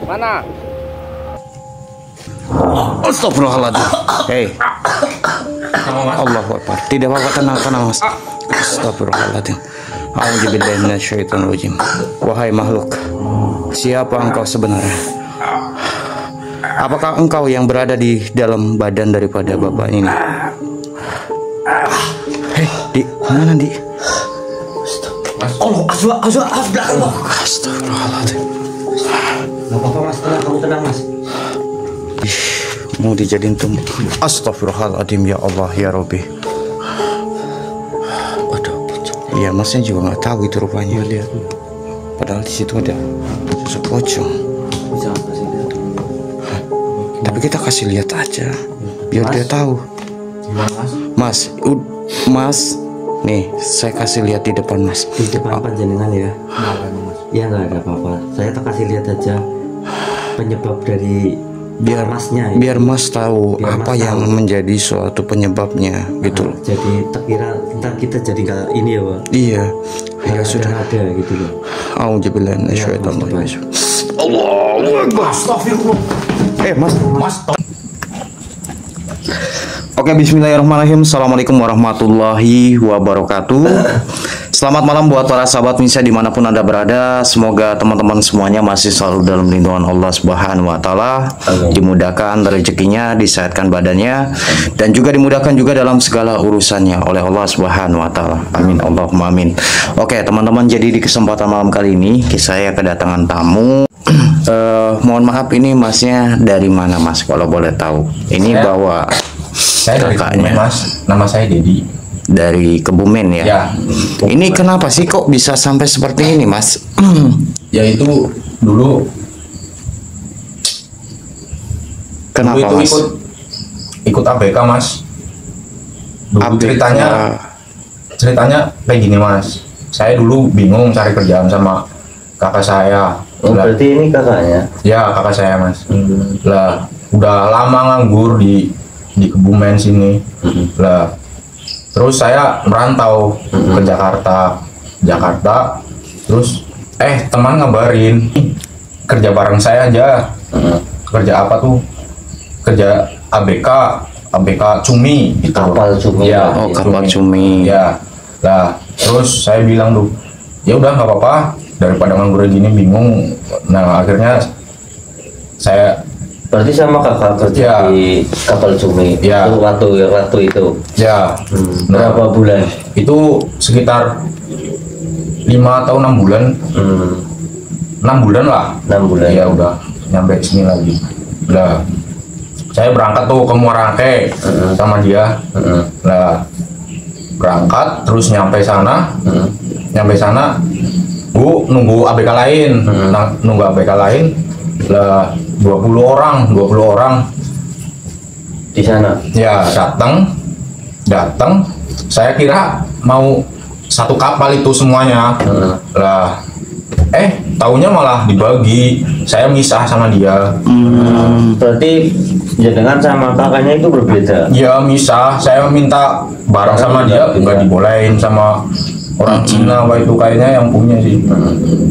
Mana? Astagfirullahaladzim. Hei, Allahu Akbar. Tidak apa-apa, tenang mas. Astagfirullahaladzim. A'udzubillahi minasyaitonirrajim. Wahai makhluk, siapa engkau sebenarnya? Apakah engkau yang berada di dalam badan daripada bapak ini? Hei, di mana di? Astagfirullahaladzim. Gak apa-apa mas, tenang, kamu tenang mas. Mau dijadiin tumbuk. Astagfirullahaladzim, ya Allah, ya Rabbi. Iya, masnya juga nggak tahu itu rupanya. Lihat, padahal di situ ada sosok pocong. Tapi kita kasih lihat aja, biar dia tahu. Mas, nih saya kasih lihat di depan mas. Di depan panjenengan ya. Ya nggak ada apa-apa. Saya tak kasih lihat aja penyebab dari biar masnya ya. Biar mas tahu Biar apa mas yang tahu. menjadi suatu penyebabnya gitu. Jadi terkira ntar kita jadi nggak ini ya pak. Iya, ya sudah ada gitu loh. A'udzubillahi minasyaitonirrajim. Allahu Akbar. Astagfirullah. Mas. Oke, bismillahirrahmanirrahim. Assalamualaikum warahmatullahi wabarakatuh. Selamat malam buat para sahabat Misa dimanapun Anda berada. Semoga teman-teman semuanya masih selalu dalam lindungan Allah Subhanahu wa Ta'ala. Dimudahkan rezekinya, disehatkan badannya, dan juga dimudahkan juga dalam segala urusannya oleh Allah Subhanahu wa Ta'ala. Amin, Allahumma amin. Oke, teman-teman, jadi di kesempatan malam kali ini saya kedatangan tamu. Mohon maaf, ini masnya dari mana mas, kalau boleh tahu? Ini bawa saya dari kakaknya. Kebumen, mas. Nama saya Dedi. Dari Kebumen ya? Ya. Ini kenapa sih kok bisa sampai seperti ini mas? Ya itu dulu. Kenapa dulu mas? itu ikut ABK mas. Dulu ABK. ceritanya kayak gini mas. Saya dulu bingung cari kerjaan sama kakak saya. Oh, berarti ini kakaknya. Ya kakak saya mas. Lah udah lama nganggur di Kebumen sini. Lah terus saya merantau ke Jakarta. Terus teman ngabarin kerja bareng saya aja. Kerja apa tuh? Kerja ABK Cumi gitu. Kapal Cumi. Ya, Oh, kapal Cumi. Ya. Lah terus saya bilang tuh, ya udah nggak apa-apa, daripada nganggur gini bingung. Nah akhirnya saya Berarti sama kakak kerja Ya. di kapal Cumi. Ya. Itu waktu itu. ya Berapa bulan? itu sekitar 5 atau 6 bulan. 6 bulan lah. 6 bulan. Ya udah nyampe sini lagi. Lah saya berangkat tuh ke Muara Angke sama dia. Lah berangkat terus nyampe sana. Bu nunggu ABK lain. Nunggu ABK lain. Lah 20 orang Di sana. ya datang. Saya kira mau satu kapal itu semuanya. Lah taunya malah dibagi. Saya misah sama dia. Berarti jenengan sama kakaknya itu berbeda. Ya misah. Saya minta bareng sama dia, nggak dibolehin sama orang Cina. Wah itu kayaknya yang punya sih.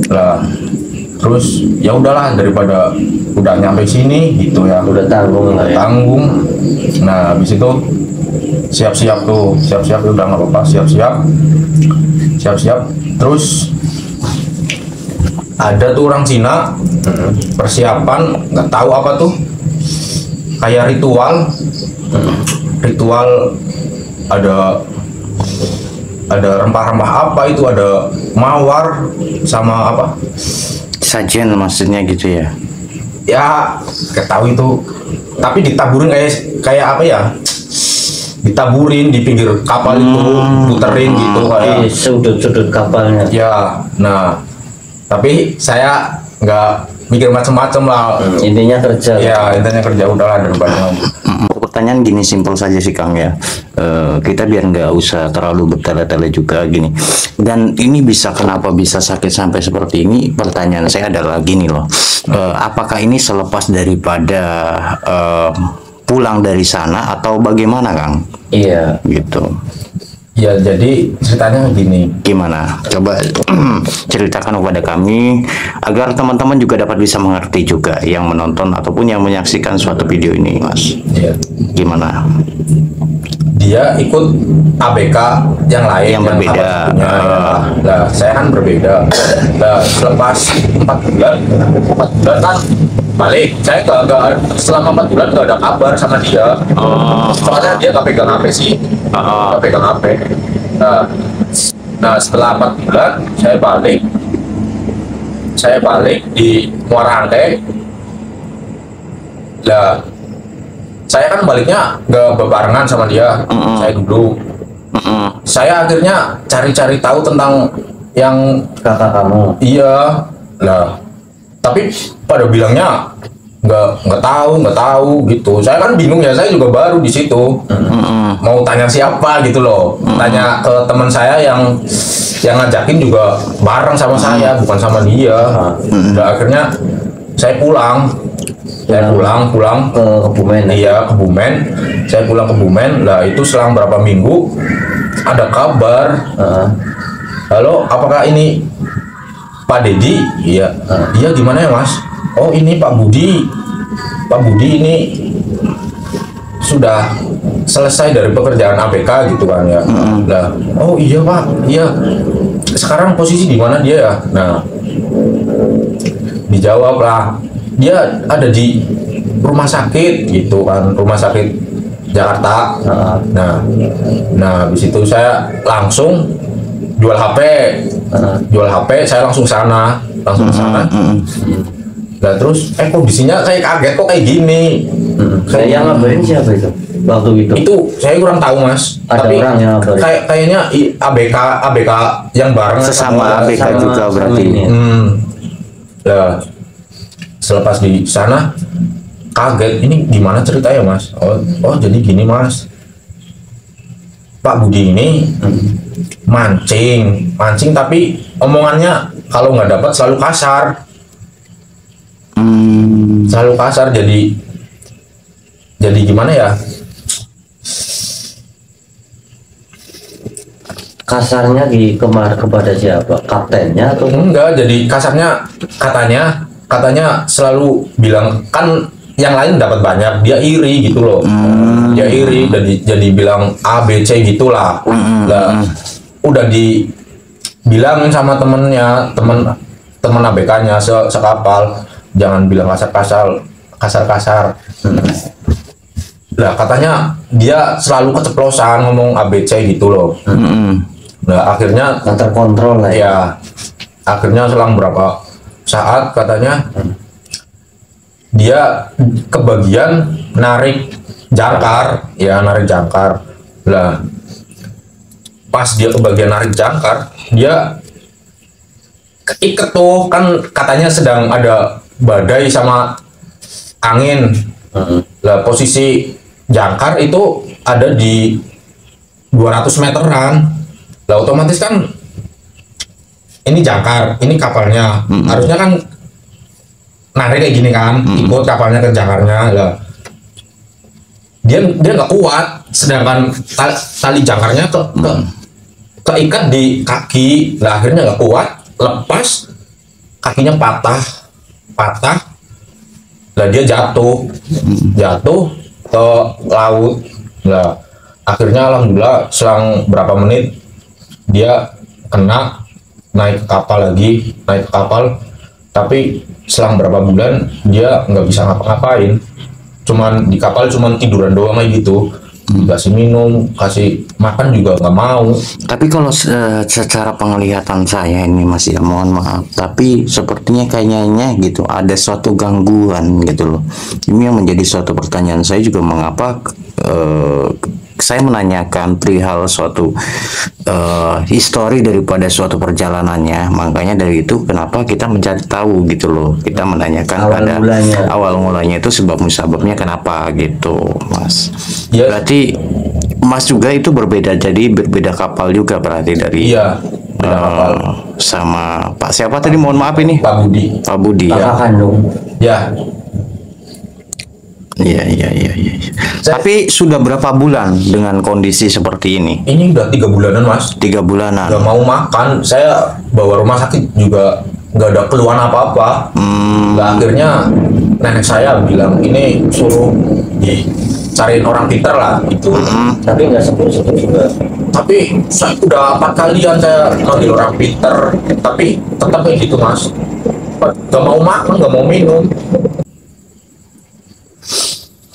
Lah terus ya udahlah, daripada udah nyampe sini gitu ya. Udah tanggung lah ya. Tanggung. Nah habis itu siap-siap udah nggak apa-apa, siap-siap. Terus ada tuh orang Cina persiapan, nggak tahu apa tuh, kayak ritual ada rempah-rempah apa itu, ada mawar sama apa Sajian maksudnya gitu ya? ya nggak tahu itu, tapi ditaburin kayak apa ya, ditaburin di pinggir kapal itu, puterin gitu Di kayak sudut-sudut kapalnya. ya. Nah tapi saya nggak mikir macem-macem lah. Intinya kerja. Ya intinya kerja udahlah daripada. Pertanyaan gini, simpel saja sih Kang ya. Kita biar nggak usah terlalu bertele-tele juga gini. Dan ini kenapa bisa sakit sampai seperti ini? Pertanyaan saya adalah gini loh. Apakah ini selepas daripada pulang dari sana atau bagaimana Kang? Iya. Gitu. Ya jadi ceritanya gini. Gimana? Coba ceritakan kepada kami agar teman-teman juga dapat bisa mengerti juga yang menonton ataupun yang menyaksikan suatu video ini, Mas. Ya. Gimana? Dia ikut ABK yang lain Yang berbeda. punya, ya. Nah, saya kan berbeda. Nah, selepas 4 bulan kan balik. Saya gak selama 4 bulan gak ada kabar sama dia. Soalnya dia gak pegang HP sih. Gak pegang HP. Nah, setelah 4 bulan saya balik. Saya balik di Muara Angke. Lah, saya kan baliknya gak berbarengan sama dia. Saya dulu. Saya akhirnya cari-cari tahu tentang yang Kakak kamu. iya. Lah, tapi pada bilangnya nggak tahu gitu. Saya kan bingung ya, saya juga baru di situ. Mau tanya siapa gitu loh. Tanya ke teman saya yang ngajakin juga bareng sama saya, bukan sama dia. Nah, akhirnya saya pulang. Saya pulang Ke Kebumen. Iya, Kebumen. Saya pulang ke Kebumen. Lah, itu selang berapa minggu ada kabar. Halo, apakah ini Pak Dedi? Iya. Iya, gimana ya, Mas? Oh, ini Pak Budi. Pak Budi ini sudah selesai dari pekerjaan ABK gitu kan ya. Lah, oh iya Pak. Iya. Sekarang posisi di mana dia ya? Nah, dijawab lah. Dia ada di rumah sakit gitu kan, rumah sakit Jakarta. Nah, habis itu saya langsung jual HP. Saya langsung sana, Nah, terus kondisinya saya kaget kok kayak gini. Saya yang ngabarin siapa itu? Waktu itu. Itu saya kurang tahu, Mas. Ada Tapi orang yang ngabarin. kayaknya ABK yang bareng Sesama ABK sama- juga sama berarti. ini. Nah, selepas di sana kaget, ini gimana ceritanya, Mas? Oh jadi gini, Mas. Pak Budi ini mancing tapi omongannya kalau nggak dapat selalu kasar. Jadi gimana ya? Kasarnya kepada siapa? Kaptennya atau Enggak, jadi kasarnya katanya selalu bilang kan yang lain dapat banyak, dia iri gitu loh. Dia iri dan jadi bilang A B C gitulah. Lah, udah dibilangin sama temennya, temen ABK-nya sekapal, jangan bilang kasar. Lah, katanya dia selalu keceplosan ngomong A B C gitu loh. Nah, akhirnya nggak terkontrol lah ya? ya, akhirnya selang berapa saat katanya dia kebagian narik jangkar. Lah, pas dia kebagian narik jangkar, dia keiket tuh, kan katanya sedang ada badai sama angin. Lah, posisi jangkar itu ada di 200 meteran. Lah, otomatis kan ini jangkar, ini kapalnya. Harusnya kan narik kayak gini kan, ikut kapalnya ke jangkarnya. Lah, dia nggak kuat, sedangkan tali jangkarnya keikat di kaki. Lah, akhirnya nggak kuat, lepas, kakinya patah. Lah, dia jatuh ke laut. Lah, akhirnya alhamdulillah selang berapa menit dia kena, naik ke kapal, tapi selang berapa bulan dia nggak bisa ngapa-ngapain, cuman di kapal cuman tiduran doang aja gitu. Kasih minum, kasih makan juga nggak mau. Tapi kalau secara penglihatan saya ini, Mas, ya mohon maaf, tapi sepertinya kayaknya gitu ada suatu gangguan gitu loh. Ini yang menjadi suatu pertanyaan saya juga, mengapa saya menanyakan perihal suatu histori daripada suatu perjalanannya. Makanya dari itu kenapa kita mencari tahu gitu loh, kita menanyakan awal mulanya itu sebab musababnya kenapa gitu, Mas. Ya. Berarti Mas juga itu berbeda, jadi berbeda kapal juga berarti dari Iya, beda kapal. sama Pak siapa tadi, mohon maaf ini? Pak Budi. Pak Budi ya. Kakak kandung. Ya, Iya, iya, iya, iya. Saya- Tapi sudah berapa bulan dengan kondisi seperti ini? Ini udah 3 bulanan mas. 3 bulanan. Nggak mau makan, saya bawa rumah sakit juga nggak ada keluhan apa-apa. Lah, akhirnya nenek saya bilang ini suruh dicariin orang pintar lah gitu. Tapi nggak sembuh juga. Tapi saya udah 4 kalian saya manggil orang pintar, tapi tetap kayak gitu mas. Nggak mau makan, nggak mau minum.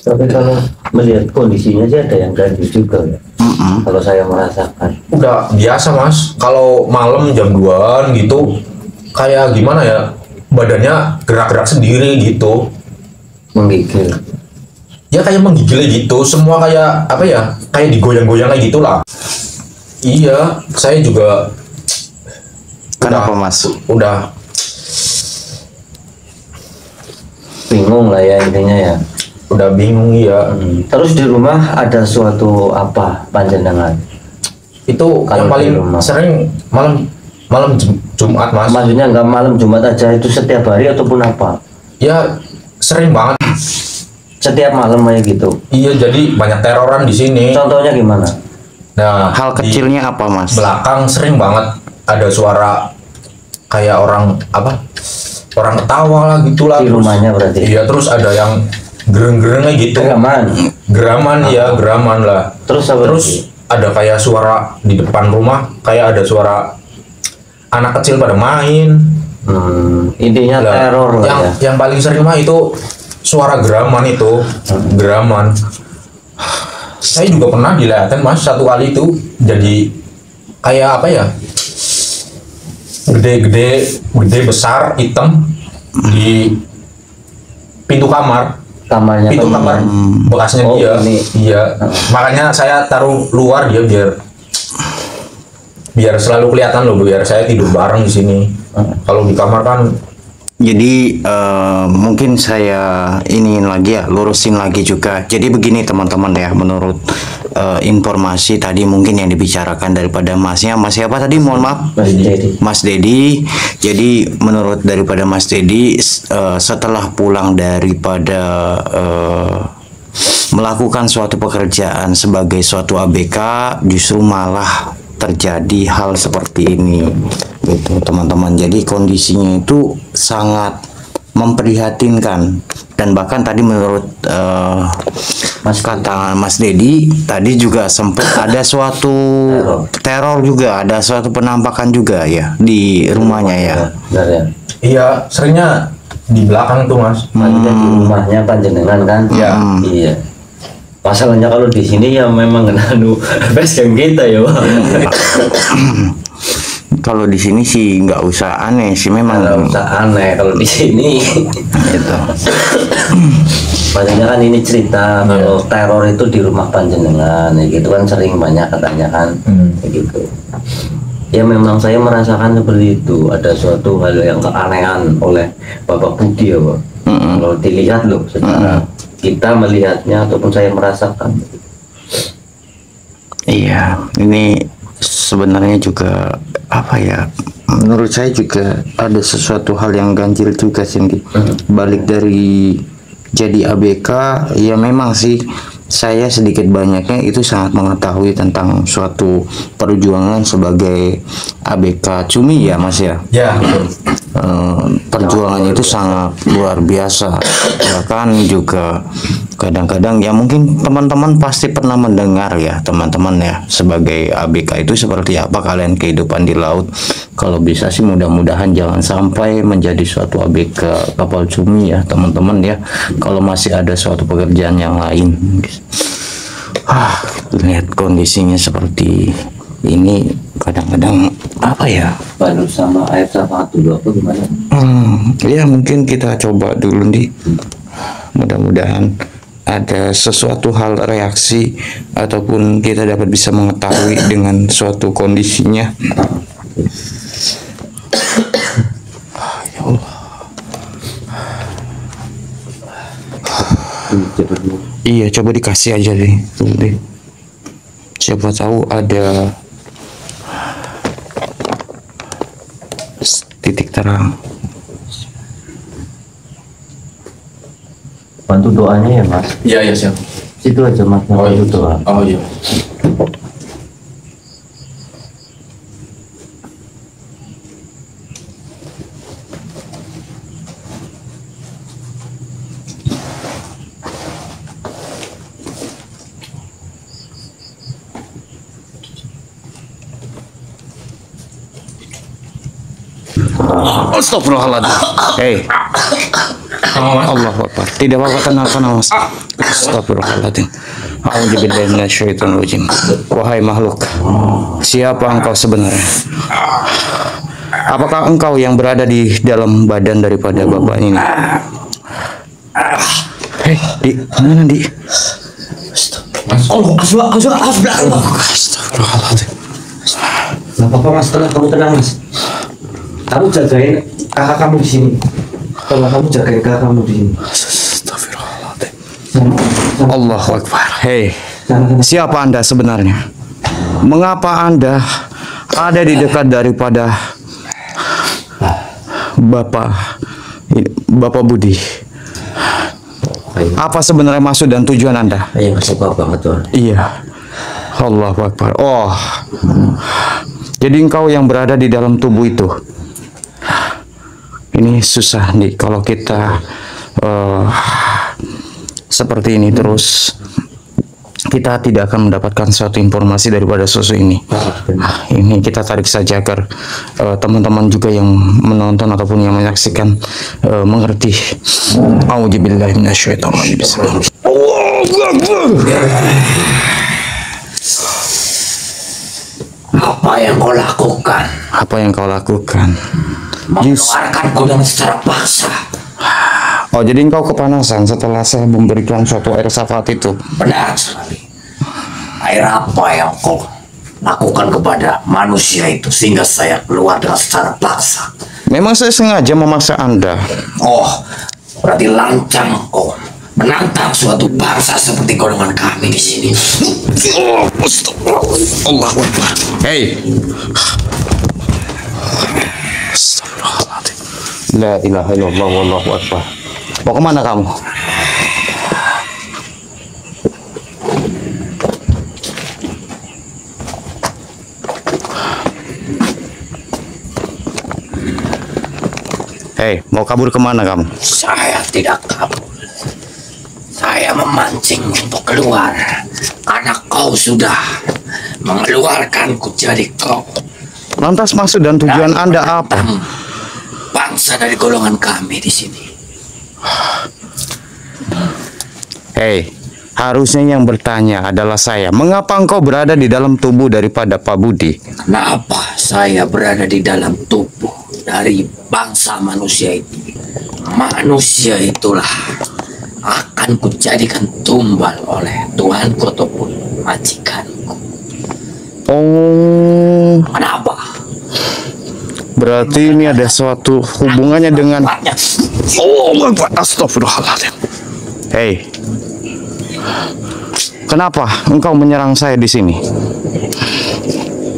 Tapi kalau melihat kondisinya sih ada yang ganjil juga ya. Kalau saya merasakan. Udah biasa mas, kalau malam jam 2-an gitu kayak gimana ya, badannya gerak-gerak sendiri gitu. Menggigil. Ya kayak menggigil gitu, semua kayak apa ya, kayak digoyang-goyang kayak gitulah. Iya, saya juga Kenapa Mas? udah Bingung lah ya intinya ya. udah bingung ya. Terus di rumah ada suatu apa panjenengan? Itu Kalau yang di paling rumah. sering malam malam Jumat mas. Maksudnya nggak malam Jumat aja, itu setiap hari ataupun apa? Ya sering banget. Setiap malam aja gitu. Iya, jadi banyak teroran di sini. Contohnya gimana? Nah, Hal di kecilnya apa Mas? belakang sering banget ada suara kayak orang apa? Orang ketawa lah gitulah. Di Terus- rumahnya berarti? Iya, terus ada yang gereng-gereng kayak gitu. Rekaman. Geraman ya, geraman lah. Terus apa Terus ada kayak suara di depan rumah, kayak ada suara anak kecil pada main. Intinya Lah, teror lah yang ya. yang paling sering mah itu suara geraman itu, geraman. Saya juga pernah dilihatin mas satu kali itu, jadi kayak apa ya? Gede besar hitam di pintu kamar. Kamarnya Pintu kamar bekasnya Oh, dia. ini. Iya. Makanya saya taruh luar dia biar selalu kelihatan loh, biar saya tidur bareng di sini. Kalau di kamar kan Jadi mungkin saya iniin lagi ya, lurusin lagi juga. Jadi begini teman-teman ya, menurut informasi tadi mungkin yang dibicarakan daripada Masnya, Mas siapa tadi? Mohon maaf. Mas Dedi. Mas Dedi. Jadi menurut daripada Mas Dedi, setelah pulang daripada melakukan suatu pekerjaan sebagai suatu ABK, justru malah terjadi hal seperti ini, gitu teman-teman. Jadi kondisinya itu sangat memprihatinkan, dan bahkan tadi menurut kata Mas Dedi tadi juga sempat ada suatu teror juga, ada suatu penampakan juga ya di rumahnya ya. Benar ya. iya seringnya di belakang tuh mas. Maksudnya di rumahnya panjenengan kan? Iya. Iya. Masalahnya kalau di sini ya memang anu basecamp kita ya, Pak. Kalau di sini sih nggak usah aneh sih, memang Nggak usah aneh kalau di sini. itu. Maksudnya kan ini cerita kalau teror itu di rumah panjenengan, ya gitu kan sering banyak katanya kan, kayak gitu. Ya memang saya merasakan seperti itu, ada suatu hal yang keanehan oleh Bapak Budi ya, Pak. Kalau dilihat loh secara kita melihatnya ataupun saya merasakan. Iya, ini sebenarnya juga apa ya? Menurut saya juga ada sesuatu hal yang ganjil juga sih. Balik dari jadi ABK, ya memang sih saya sedikit banyaknya itu sangat mengetahui tentang suatu perjuangan sebagai ABK Cumi ya Mas ya. Ya betul. Perjuangannya itu sangat luar biasa, bahkan juga kadang-kadang ya mungkin teman-teman pasti pernah mendengar ya teman-teman ya, sebagai ABK itu seperti apa kalian kehidupan di laut. Kalau bisa sih mudah-mudahan jangan sampai menjadi suatu ABK kapal cumi ya teman-teman ya, kalau masih ada suatu pekerjaan yang lain. Lihat kondisinya seperti ini, kadang-kadang apa ya, Baru sama air sama dulu apa gimana? ya mungkin kita coba dulu nih, mudah-mudahan ada sesuatu hal reaksi ataupun kita dapat bisa mengetahui dengan suatu kondisinya. Ya Allah. Iya, coba dikasih aja deh, tuh deh. Siapa tahu ada titik terang. bantu doanya ya Mas. Iya, iya, siap. Situ aja Mas, Oh iya. bantu doa. Oh iya. Astagfirullahaladzim. Hei, Allahu Akbar. Tidak apa-apa, tenang Mas. Astagfirullahaladzim. A'udzubillahi minasyaitonirrajim. Wahai makhluk, siapa engkau sebenarnya? Apakah engkau yang berada di dalam badan daripada bapak ini? Hei, Di, mana Di? Astagfirullahaladzim. Gak apa-apa Mas, kamu tenang Mas. Kamu jagain kakak kamu di sini. Kalau kamu jagain kakak kamu di sini. Astagfirullahaladzim. Allahu Akbar. Hei, siapa Anda sebenarnya? Mengapa Anda ada di dekat daripada Bapak Budi? Apa sebenarnya maksud dan tujuan Anda? Yang suka banget tuh. Iya. Allahu Akbar. Oh. Jadi engkau yang berada di dalam tubuh itu. Ini susah nih kalau kita seperti ini terus, kita tidak akan mendapatkan suatu informasi daripada sosok ini. Ini kita tarik saja agar teman-teman juga yang menonton ataupun yang menyaksikan mengerti. A'udzubillahi minasyaitonir rajim. Allahu Akbar. Apa yang kau lakukan? Apa yang kau lakukan? Mengeluarkanku dengan secara paksa. Oh, jadi engkau kepanasan setelah saya memberikan suatu air syafaat itu? Benar sekali. Air apa yang kau lakukan kepada manusia itu sehingga saya keluar dengan secara paksa? Memang saya sengaja memaksa Anda. Oh, berarti lancang kau menantang suatu bangsa seperti golongan kami di sini. Oh, Allahu Akbar. Hei. Astagfirullahaladzim. La ilaha illallah wallahu akbar. Mau kemana kamu? Hei, mau kabur kemana kamu? Saya tidak kabur. Saya memancing untuk keluar. Karena kau sudah mengeluarkanku jadi kau. Lantas maksud dan tujuan Anda apa? Bangsa dari golongan kami di sini. Hei, harusnya yang bertanya adalah saya. Mengapa engkau berada di dalam tubuh daripada Pak Budi? Kenapa saya berada di dalam tubuh dari bangsa manusia itu? Manusia itulah akan kujadikan tumbal oleh Tuhanku ataupun majikanku. Oh, Kenapa? berarti ini ada suatu hubungannya dengan... Oh, astagfirullahaladzim. Hei, kenapa engkau menyerang saya di sini?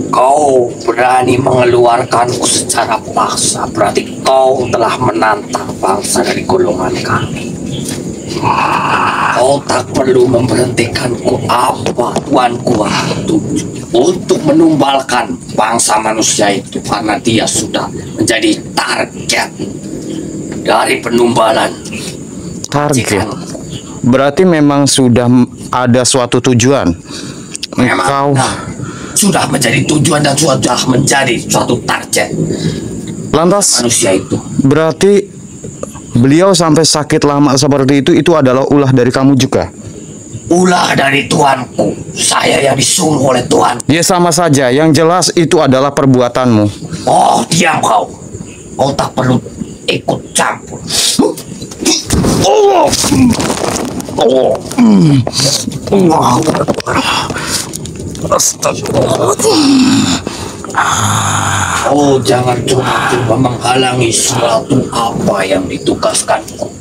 Kau berani mengeluarkanku secara paksa, berarti kau telah menantang bangsa dari golongan kami. Kau tak perlu memberhentikanku apa tuanku tuju untuk menumbalkan bangsa manusia itu, karena dia sudah menjadi target dari penumbalan. Target. Berarti memang sudah ada suatu tujuan. Engkau Sudah menjadi tujuan dan sudah menjadi suatu target lantas manusia itu. berarti beliau sampai sakit lama seperti itu adalah ulah dari kamu juga? Ulah dari tuanku, saya yang disuruh oleh Tuhan. Ya sama saja, yang jelas itu adalah perbuatanmu. Oh, diam kau. Kau tak perlu ikut campur. Allah. Allah. Allah. Oh, jangan coba-coba menghalangi suatu apa yang ditugaskanku.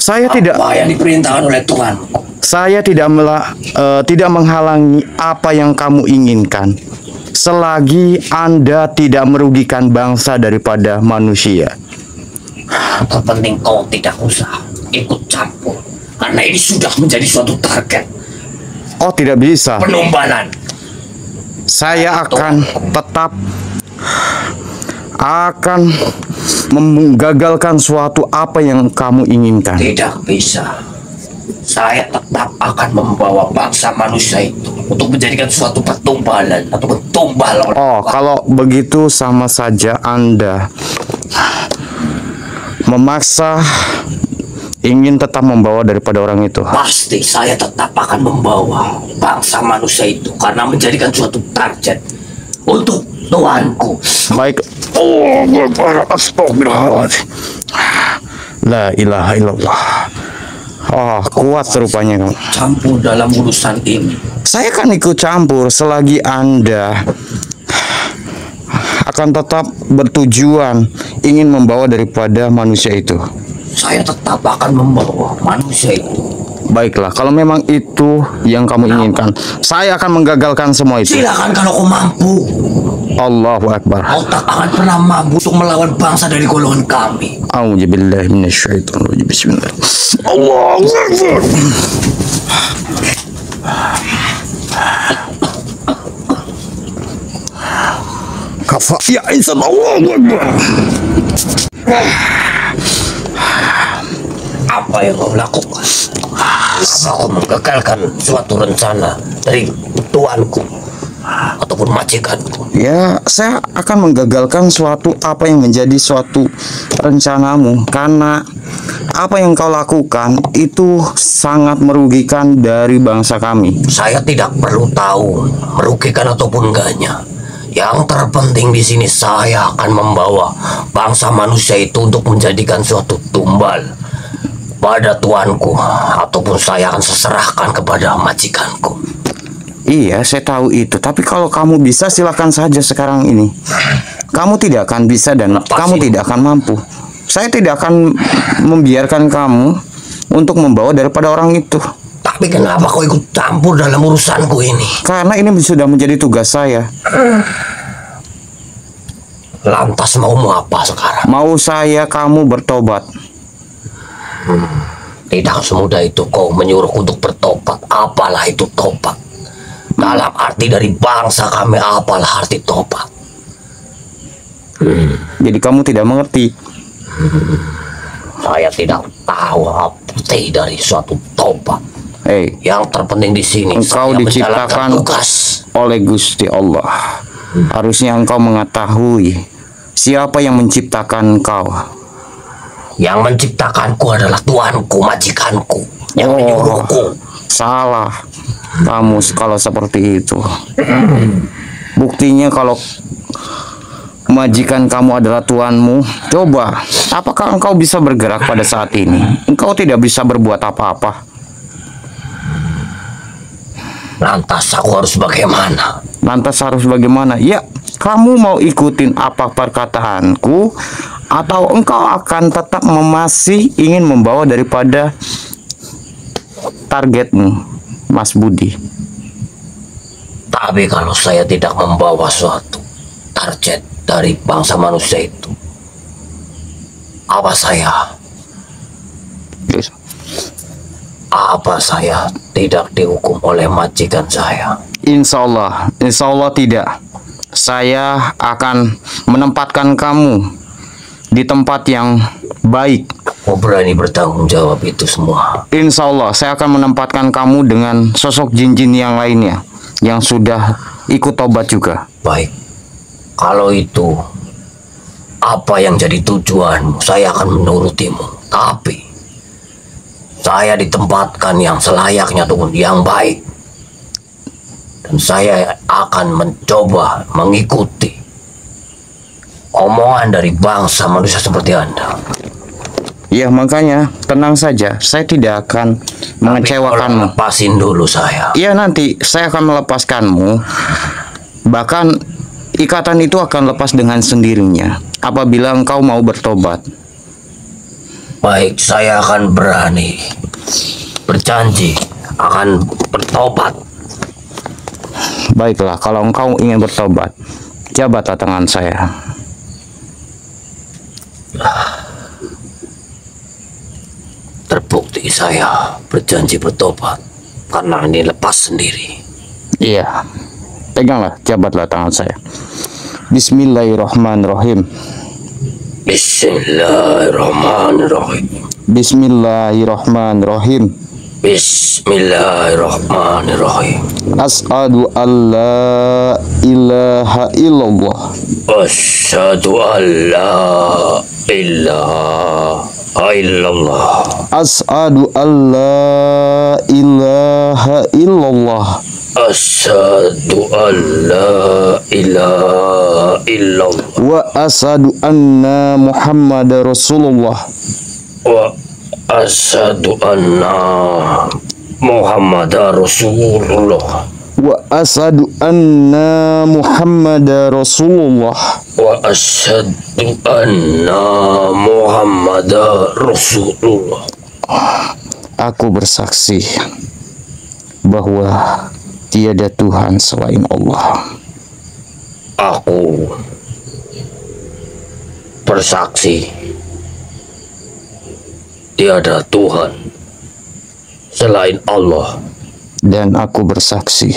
Saya tidak Apa yang diperintahkan oleh Tuhan. Saya tidak menghalangi apa yang kamu inginkan, selagi Anda tidak merugikan bangsa daripada manusia. Terpenting kau tidak usah ikut campur karena ini sudah menjadi suatu target Oh, tidak bisa. penumbalan. Saya akan tetap akan menggagalkan suatu apa yang kamu inginkan. Tidak bisa. Saya tetap akan membawa bangsa manusia itu untuk menjadikan suatu pertumbalan atau tumbal. Oh, kalau begitu sama saja Anda memaksa ingin tetap membawa daripada orang itu. Pasti saya tetap akan membawa bangsa manusia itu karena menjadikan suatu target untuk Tuanku. Baik. Oh, astagfirullahaladzim. La ilaha illallah. Oh, kuat rupanya kamu. Campur dalam urusan ini. Saya kan ikut campur selagi Anda akan tetap bertujuan ingin membawa daripada manusia itu. Saya tetap akan membawa manusia itu. Baiklah, kalau memang itu yang kamu inginkan, saya akan menggagalkan semua itu. Silakan kalau kau mampu. Allahu Akbar. Kau tak akan pernah mampu untuk melawan bangsa dari golongan kami. A'udzubillahi minasyaitonirrajim. Bismillah. Allahu Akbar. Kafa ya Isa. Allahu Akbar. Apa yang kau lakukan? Kenapa kau menggagalkan suatu rencana dari tuanku ataupun majikanku? Ya, saya akan menggagalkan suatu apa yang menjadi suatu rencanamu karena apa yang kau lakukan itu sangat merugikan dari bangsa kami. Saya tidak perlu tahu merugikan ataupun enggaknya. Yang terpenting di sini saya akan membawa bangsa manusia itu untuk menjadikan suatu tumbal pada tuanku ataupun saya akan seserahkan kepada majikanku. Iya, saya tahu itu. Tapi kalau kamu bisa, silakan saja sekarang ini. Kamu tidak akan bisa dan kamu tidak akan mampu. Saya tidak akan membiarkan kamu untuk membawa daripada orang itu. Tapi kenapa kau ikut campur dalam urusanku ini? Karena ini sudah menjadi tugas saya. Lantas maumu apa sekarang? Mau saya kamu bertobat. Tidak semudah itu kau menyuruh untuk bertobat. Apalah itu tobat? Dalam arti dari bangsa kami, apalah arti tobat? Jadi kamu tidak mengerti. Saya tidak tahu arti dari suatu tobat. Hei, Yang terpenting di sini engkau saya menjalankan diciptakan tugas. oleh Gusti Allah. Harusnya engkau mengetahui siapa yang menciptakan engkau. Yang menciptakanku adalah tuanku, majikanku, yang menyuruhku. Salah kamu kalau seperti itu. Buktinya kalau majikan kamu adalah tuanmu, coba apakah engkau bisa bergerak pada saat ini? Engkau tidak bisa berbuat apa-apa. Lantas aku harus bagaimana? Lantas harus bagaimana? Ya, kamu mau ikutin apa perkataanku atau engkau akan tetap masih ingin membawa daripada targetmu, Mas Budi? Tapi kalau saya tidak membawa suatu target dari bangsa manusia itu, apa saya tidak dihukum oleh majikan saya? Insya Allah tidak. Saya akan menempatkan kamu di tempat yang baik. Mau berani bertanggung jawab itu semua? Insya Allah saya akan menempatkan kamu dengan sosok jin-jin yang lainnya yang sudah ikut tobat juga. Baik, kalau itu apa yang jadi tujuanmu, saya akan menurutimu. Tapi saya ditempatkan yang selayaknya ataupun yang baik, dan saya akan mencoba mengikuti omongan dari bangsa manusia seperti Anda. Ya, makanya tenang saja, saya tidak akan mengecewakanmu. Lepasin dulu saya. Iya, nanti saya akan melepaskanmu. Bahkan ikatan itu akan lepas dengan sendirinya apabila engkau mau bertobat. Baik, saya akan berani berjanji akan bertobat. Baiklah, kalau engkau ingin bertobat, jabat tangan saya. saya berjanji bertobat karena ini lepas sendiri. Iya, peganglah, jabatlah tangan saya. Bismillahirrahmanirrahim. Bismillahirrahmanirrahim. Bismillahirrahmanirrahim. Bismillahirrahmanirrahim. As'adu an la ilaha illallah. Asyhadu an la ilaha illallah. As'adu an la ilaha illallah. Asyhadu an la ilaha illallah. Wa as'adu anna Muhammadar Rasulullah. Wa asyhadu anna Muhammadar Rasulullah. Wa as'adu anna Muhammadar Rasulullah. Wa asyhadu anna Muhammadar Rasulullah. Aku bersaksi bahwa tiada Tuhan selain Allah. Aku bersaksi tiada Tuhan selain Allah, Dan aku bersaksi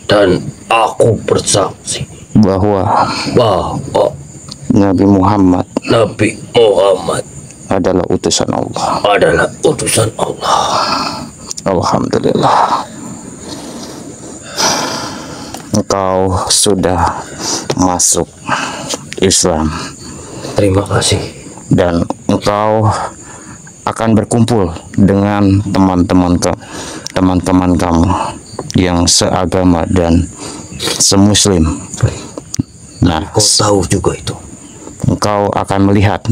dan aku bersaksi bahwa bahwa Nabi Muhammad Nabi Muhammad adalah utusan Allah. adalah utusan Allah. Alhamdulillah. Engkau sudah masuk Islam Terima kasih. dan engkau akan berkumpul dengan teman-teman kamu yang seagama dan semuslim. Nah, Kau tahu juga itu. engkau akan melihat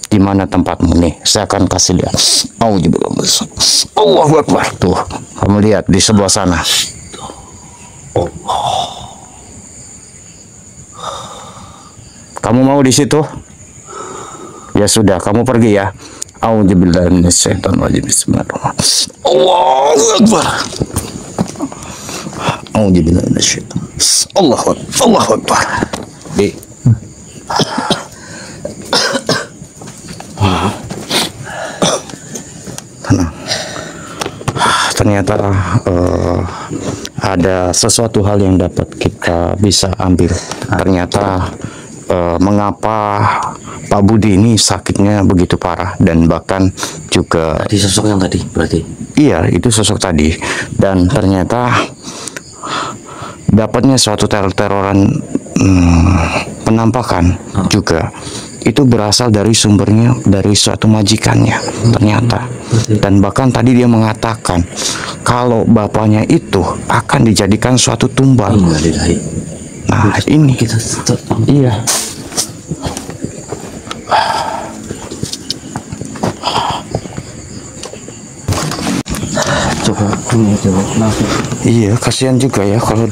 di mana tempatmu nih. Saya akan kasih lihat. Allahu Akbar. Tuh, kamu lihat di sebelah sana. Kamu mau di situ? Ya sudah, kamu pergi ya. A'udzubillahi minasyaitonirrajim. Bismillahirrahmanirrahim. Allahu Akbar. A'udzubillahi minasyaiton. Allahu Akbar. Di. Tenang. Ternyata ada sesuatu hal yang dapat kita bisa ambil. Ternyata mengapa Pak Budi ini sakitnya begitu parah, dan bahkan juga Di sosok yang tadi berarti. iya, itu sosok tadi, dan ternyata dapatnya suatu teror-teroran penampakan juga itu berasal dari sumbernya dari suatu majikannya ternyata. Dan bahkan tadi dia mengatakan kalau bapaknya itu akan dijadikan suatu tumbal. Nah, ini Kita iya. coba ini coba langsung. Iya, kasihan juga ya kalau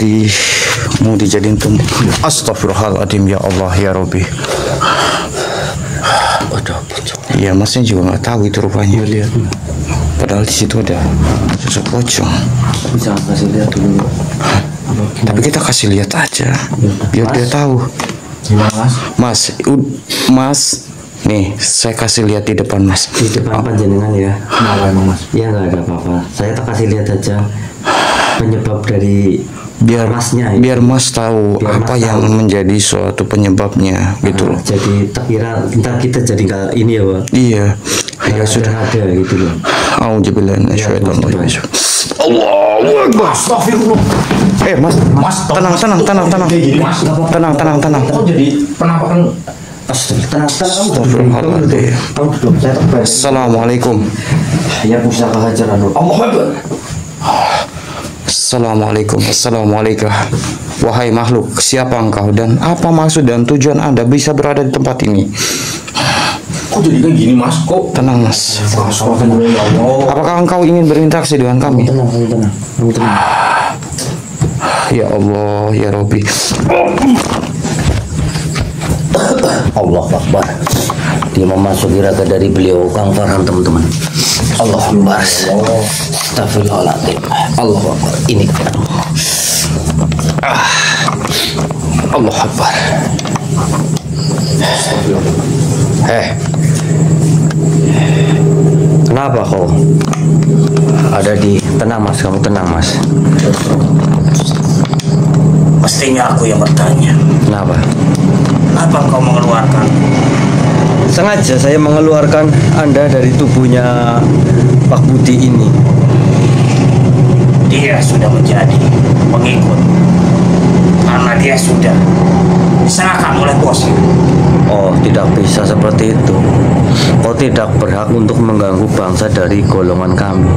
mau dijadiin tumbal. Astagfirullahaladzim, ya Allah, ya Robbi. Iya, masnya juga nggak tahu itu rupanya. Lihat. Padahal di situ ada sosok pocong. Jangan kasih lihat dulu. Tapi kita kasih lihat aja, biar dia tahu. Gimana Mas? Mas, nih saya kasih lihat di depan Mas. Di depan panjenengan ya. Kenapa emang Mas? Ya nggak ada apa-apa. Saya tak kasih lihat aja penyebab dari Biar Masnya. biar Mas tahu Biar apa Mas yang tahu. menjadi suatu penyebabnya gitu loh. Jadi tak kira ntar kita jadi nggak ini ya Pak. Iya, ya Nggak sudah. ada gitu loh. Auzubillahi minasyaitonirrajim. Allahu Akbar. Astagfirullah. Mas, tenang. Tenang. Kok jadi penampakan Tenang kamu Astagfirullahaladzim. Kamu duduk. Saya tak bayar. Assalamualaikum. Ya pusaka hajar anu. Allah Akbar. Assalamualaikum. Wahai makhluk, siapa engkau dan apa maksud dan tujuan Anda bisa berada di tempat ini? Kok jadi kayak gini Mas? Kok Tenang Mas. Astagfirullah ya Allah. Apakah engkau ingin berinteraksi dengan kami? Tenang. Ya Allah, ya Robbi. Allah Akbar. Dia memasuki raga dari beliau Kang Farhan teman-teman. Allah Akbar. Astagfirullahaladzim. Allah Akbar. Ini Allah Akbar. Kenapa kau ada di... Tenang mas, kamu tenang mas. Mestinya aku yang bertanya. Kenapa? Apa engkau mengeluarkan? Sengaja saya mengeluarkan Anda dari tubuhnya Pak Budi ini. Dia sudah menjadi pengikut karena dia sudah diserahkan oleh bosnya. Oh, tidak bisa seperti itu. Kau tidak berhak untuk mengganggu bangsa dari golongan kami.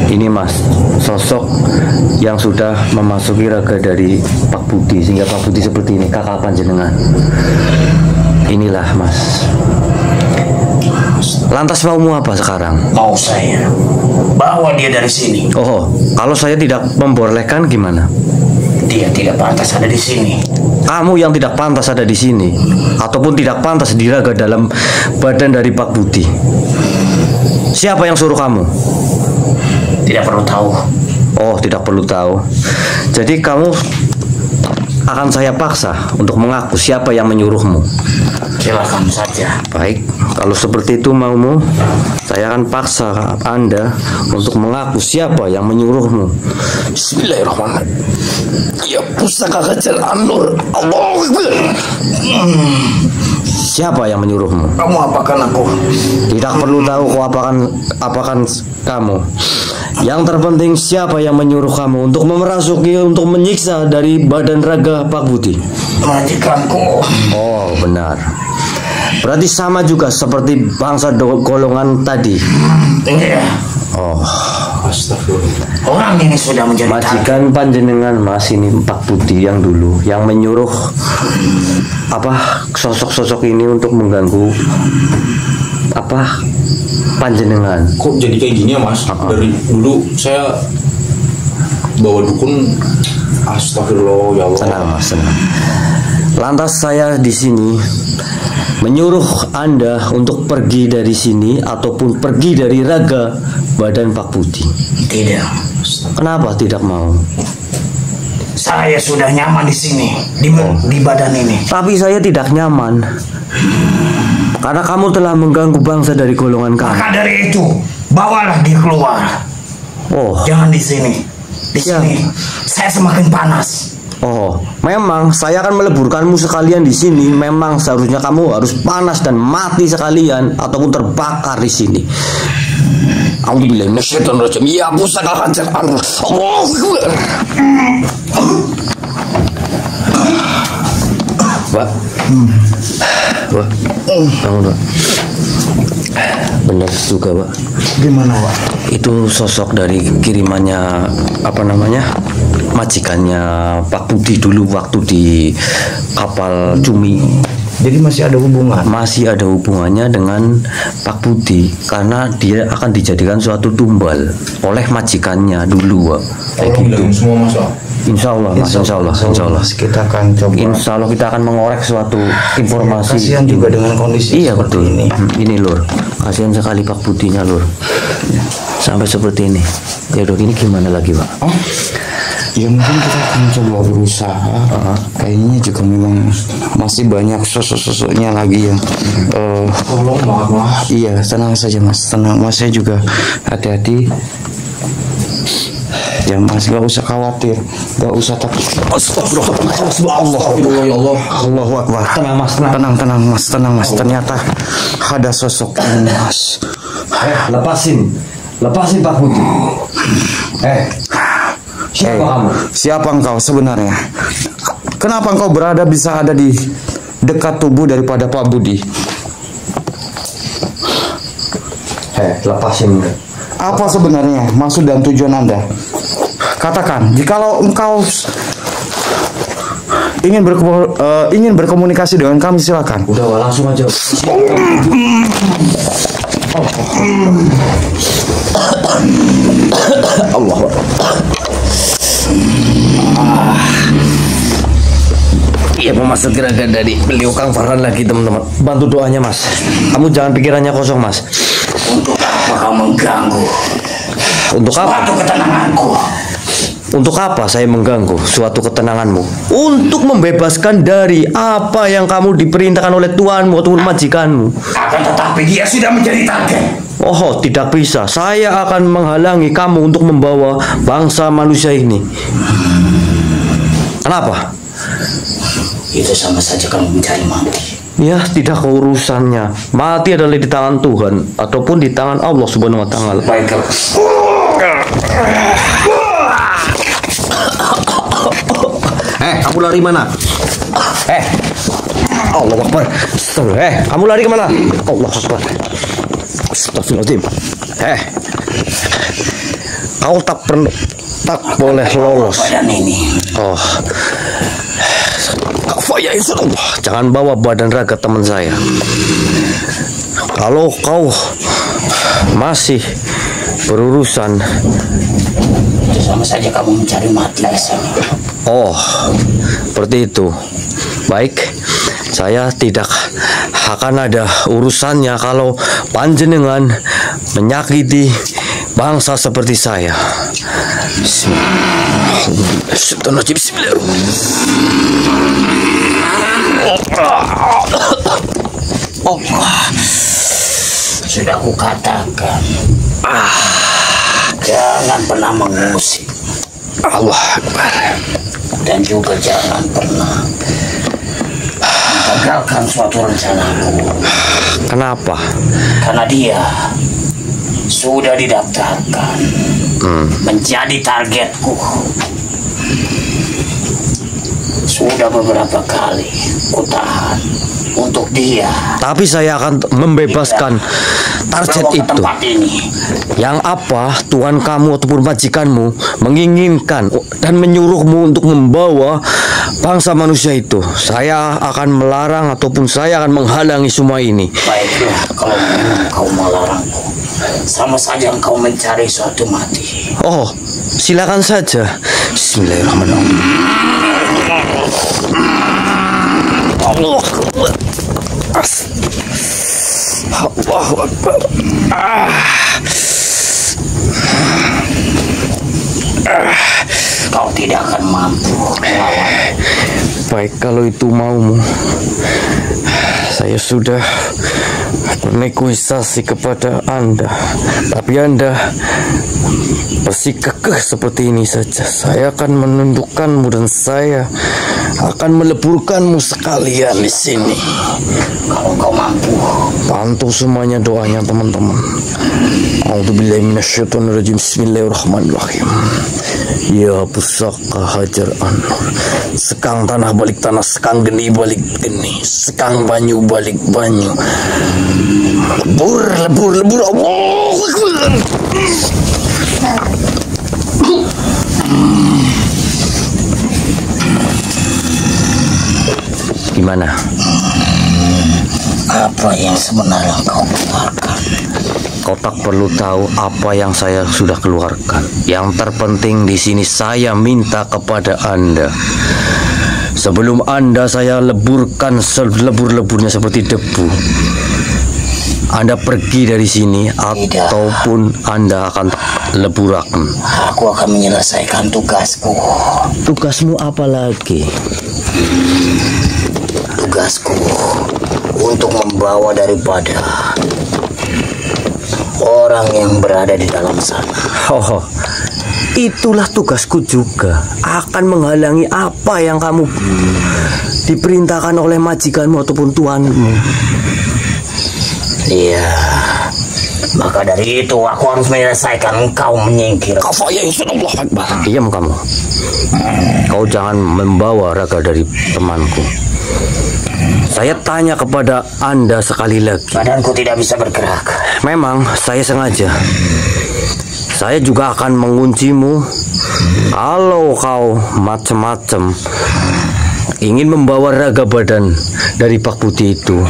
Ini mas, sosok yang sudah memasuki raga dari Pak Budi, sehingga Pak Budi seperti ini, kakak panjenengan. Inilah mas. Lantas maumu apa sekarang? Mau saya bawa dia dari sini. Oh, kalau saya tidak membolehkan gimana? Dia tidak pantas ada di sini. Kamu yang tidak pantas ada di sini, ataupun tidak pantas diraga dalam badan dari Pak Budi. Siapa yang suruh kamu? Tidak perlu tahu. Oh, tidak perlu tahu. Jadi kamu akan saya paksa untuk mengaku siapa yang menyuruhmu. Silakan saja. Baik, kalau seperti itu maumu, saya akan paksa Anda untuk mengaku siapa yang menyuruhmu. Bismillahirrahmanirrahim. Ya pusaka kecil Anur. Allahu Akbar. Siapa yang menyuruhmu? Kamu apakan aku? Tidak perlu tahu kau apakan kamu. Yang terpenting siapa yang menyuruh kamu untuk memerasuki, untuk menyiksa dari badan raga Pak Budi? Majikanku. Oh, benar. Berarti sama juga seperti bangsa golongan tadi. Iya. Oh, Astagfirullah. Orang ini sudah menjadi majikan panjenengan mas ini Pak Budi yang dulu yang menyuruh sosok-sosok ini untuk mengganggu panjenengan. Kok jadi kayak gini ya mas? Dari dulu saya bawa dukun. Astagfirullah ya Allah. Tenang mas, tenang. Lantas saya di sini menyuruh Anda untuk pergi dari sini ataupun pergi dari raga badan Pak Budi. Tidak. Kenapa tidak mau? Saya sudah nyaman di sini, di badan ini. Tapi saya tidak nyaman karena kamu telah mengganggu bangsa dari golongan kami. Maka dari itu, bawalah dia keluar. Oh, Jangan di sini. Di Ya. sini saya semakin panas. oh, memang saya akan meleburkanmu sekalian di sini. Memang seharusnya kamu harus panas dan mati sekalian ataupun terbakar di sini. Alhamdulillah, minasyaitonirrajim. Ya pusaka hajar Anur. Allahu Akbar. Pak. Wah. Bangun, Pak. Benar juga, Pak. Gimana, Pak? Itu sosok dari kirimannya majikannya Pak Budi dulu waktu di kapal Cumi. Jadi masih ada hubungan? Masih ada hubungannya dengan Pak Budi karena dia akan dijadikan suatu tumbal oleh majikannya dulu, Pak. Kayak Tolong gitu. bilangin semua mas ya. Insya Allah, Mas. Insya Allah. Kita akan coba. Insya Allah kita akan mengorek suatu informasi. Kasihan juga dengan kondisi Iya seperti betul. ini. Ini lur, kasihan sekali Pak Budinya lur. Sampai seperti ini. Ya dok, ini gimana lagi Pak? Oh, ya mungkin kita akan coba berusaha. Kayaknya juga memang masih banyak sosok-sosoknya lagi yang Tolong banget mas. iya, tenang saja mas, tenang mas, saya juga hati-hati. Ya mas, gak usah khawatir, gak usah takut. Astagfirullah ya Allah, Allahu Akbar. Tenang Mas, tenang. Tenang mas, tenang mas. Ternyata ada sosok ini mas. Lepasin Pak Budi. Siapa kamu? Siapa engkau sebenarnya? Kenapa engkau bisa ada di dekat tubuh daripada Pak Budi? Lepasin. Apa sebenarnya maksud dan tujuan Anda? Katakan, jikalau engkau ingin berkomunikasi dengan kami, silakan. Udah Wak, langsung aja. Allah. Iya, memasuki raga dari beliau Kang Farhan lagi teman-teman. Bantu doanya Mas. Kamu jangan pikirannya kosong Mas. Untuk apa kau mengganggu Untuk apa? suatu ketenanganku? Untuk apa saya mengganggu suatu ketenanganmu? Untuk membebaskan dari apa yang kamu diperintahkan oleh tuanmu ataupun majikanmu. Akan tetapi dia sudah menjadi target. Oh, tidak bisa. Saya akan menghalangi kamu untuk membawa bangsa manusia ini. Kenapa? Itu sama saja kamu mencari mati. Ya, tidak urusannya. Mati adalah di tangan Tuhan ataupun di tangan Allah Subhanahu wa taala. Baiklah. Kamu lari mana? Allah Akbar. Kamu lari kemana? Allah Akbar. Astagfirullahaladzim. Kau tak boleh lolos. Badan ini. Oh, Kafaya insyaallah. Jangan bawa badan raga teman saya. Kalau kau masih berurusan, Itu sama saja kamu mencari mati di sini. oh, seperti itu. Baik, saya tidak akan ada urusannya kalau panjenengan menyakiti bangsa seperti saya. Sudah kukatakan. Jangan pernah mengusik. Allah Akbar. Dan juga jangan pernah gagalkan suatu rencanaku. Kenapa? Karena dia sudah didaftarkan menjadi targetku. Sudah beberapa kali kutahan untuk dia. Tapi saya akan membebaskan target Bawa ke itu. tempat ini. Yang apa tuan kamu ataupun majikanmu menginginkan dan menyuruhmu untuk membawa bangsa manusia itu. Saya akan melarang ataupun saya akan menghalangi semua ini. Baiklah, kalau memang kau melarangku, sama saja engkau mencari suatu mati. Oh, silakan saja. Bismillahirrahmanirrahim. Allah Akbar. Allahu Akbar. Kau tidak akan mampu melawan. Baik, kalau itu maumu, saya sudah bernegosiasi kepada Anda. Tapi Anda masih kekeh seperti ini saja. Saya akan menundukkanmu dan saya akan meleburkanmu sekalian di sini. Kalau kau mampu, Bantu semuanya doanya teman-teman. A'udzubillahi minasyaitonirrajim. Bismillahirrahmanirrahim. Ya pusaka Hajar Anwar, sekang tanah balik tanah, sekang geni balik geni, sekang banyu balik banyu. Lebur, lebur, lebur. Allahu Akbar. Gimana? apa yang sebenarnya kau keluarkan? Kau tak perlu tahu apa yang saya sudah keluarkan. Yang terpenting di sini saya minta kepada Anda. Sebelum Anda saya leburkan selebur-leburnya seperti debu. Anda pergi dari sini ataupun Anda akan leburakan. Aku akan menyelesaikan tugasku. Tugasmu apa lagi? Tugasku untuk membawa daripada orang yang berada di dalam sana. Oh, itulah tugasku juga. Akan menghalangi apa yang kamu diperintahkan oleh majikanmu ataupun tuanmu. Iya. Maka dari itu aku harus menyelesaikan engkau menyingkir. Diam kamu. Kau jangan membawa raga dari temanku. Saya tanya kepada Anda sekali lagi. Badanku tidak bisa bergerak. Memang saya sengaja. Saya juga akan menguncimu. Kalau kau macam-macam ingin membawa raga badan dari Pak Putih itu,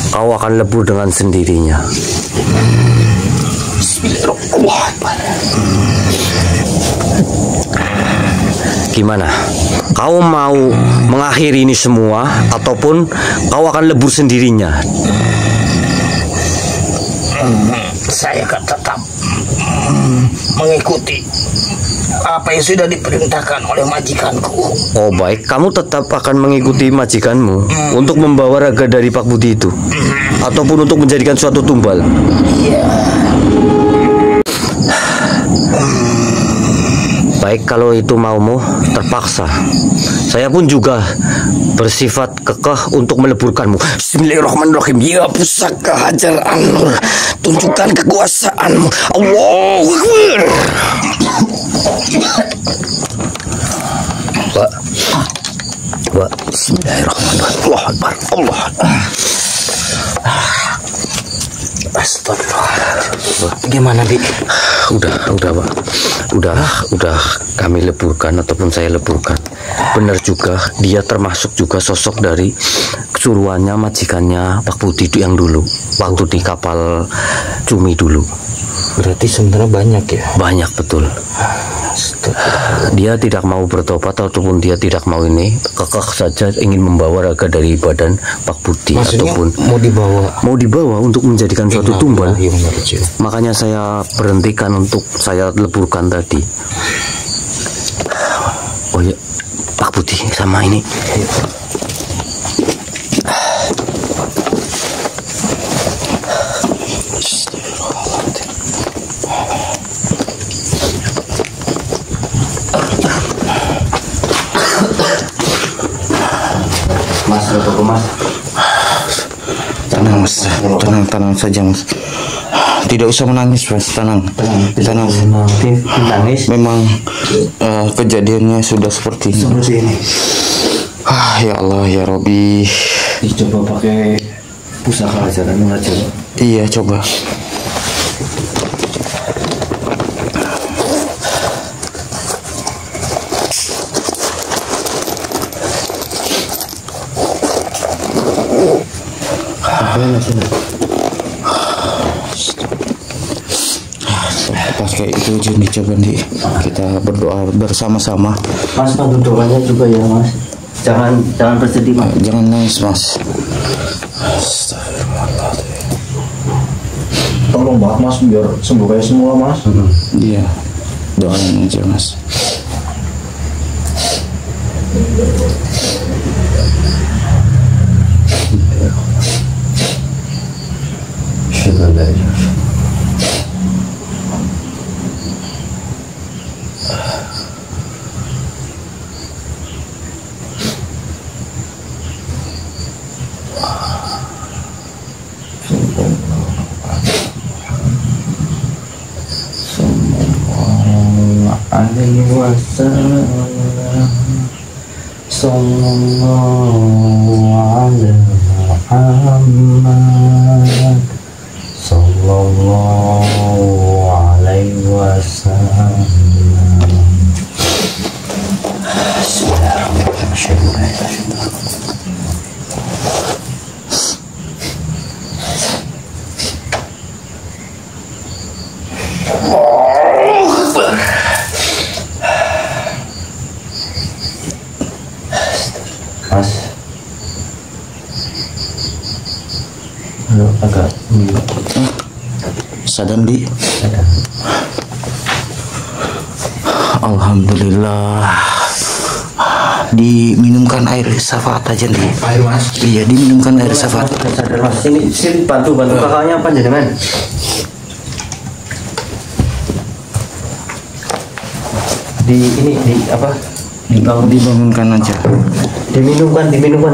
kau akan lebur dengan sendirinya. Gimana? Kau mau mengakhiri ini semua ataupun kau akan lebur sendirinya? Saya akan tetap mengikuti apa yang sudah diperintahkan oleh majikanku. Oh baik, kamu tetap akan mengikuti majikanmu untuk membawa raga dari Pak Budi itu, ataupun untuk menjadikan suatu tumbal. Iya. Baik, kalau itu maumu, terpaksa. Saya pun juga bersifat kekeh untuk meleburkanmu. Bismillahirrahmanirrahim. Ya pusaka Hajar An-Nur, tunjukkan kekuasaanmu. Allahu Akbar. Pak, Pak, Bismillahirrahmanirrahim. Allah Akbar, Allah Akbar. Astagfirullah. Gimana, Bi? Udah Pak. Udah kami leburkan ataupun saya leburkan. Benar juga, dia termasuk juga sosok dari kesuruhannya majikannya Pak Budi itu yang dulu, waktu di kapal Cumi dulu. Berarti sebenarnya banyak ya? Banyak, betul. Dia tidak mau bertobat ataupun dia tidak mau ini, kekeh saja ingin membawa raga dari badan Pak Budi. Maksudnya ataupun mau dibawa untuk menjadikan suatu tumbal. Iya, benar, Cil. Makanya saya berhentikan untuk saya leburkan tadi. Oh ya, Pak Budi sama ini. Mas, berapa Mas? Tenang mas, tenang saja mas. Tidak usah menangis mas, tenang. Nangis. Memang kejadiannya sudah seperti ini. Ya Allah ya Robi. Dicoba pakai pusaka ajaran aja. Iya coba. Pakai itu aja dicoba nih. Kita berdoa bersama-sama. Mas, bantu doanya juga ya Mas. Jangan bersedih Mas. Jangan nangis mas. Tolong Mas biar sembuh kayak semua Mas. Iya. Doain aja mas. Alaihi wasallam. Sallallahu alaihi Muhammad. Sallallahu alaihi wasallam. Mas, agak Sadam di. Alhamdulillah. Diminumkan air syafaat aja nih. Air Mas. Iya diminumkan air syafaat. sadar Mas, sini bantu kakaknya apa jenengan? Di apa? Dibangunkan aja. Diminumkan dulu.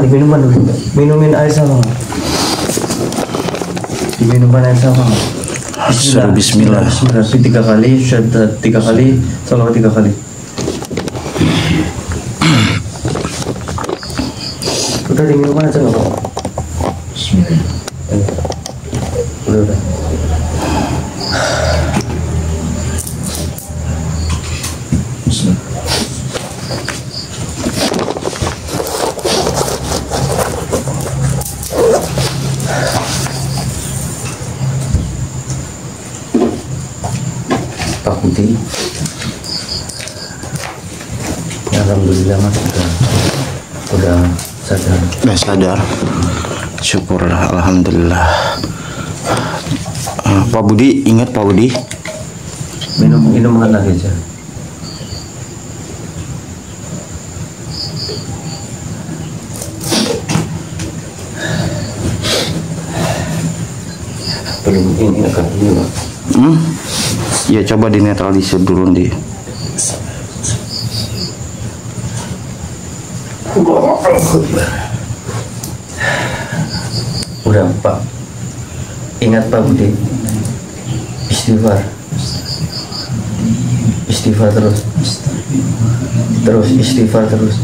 Minumin air sama. Diminumkan air sama. Suruh bismillah. Bismillah 3 kali, syahadat 3 kali, salawat 3 kali. Udah diminumkan aja nggak Pak? Bismillah. Udah. Pak Budi, ya, alhamdulillah Mas udah sadar. Udah sadar. Syukurlah, alhamdulillah. Pak Budi, ingat Pak Budi. Minum lagi aja. belum ini agak ini Pak. Ya coba dinetralisir dulu nih. Udah Pak, ingat Pak Budi, istighfar terus istighfar terus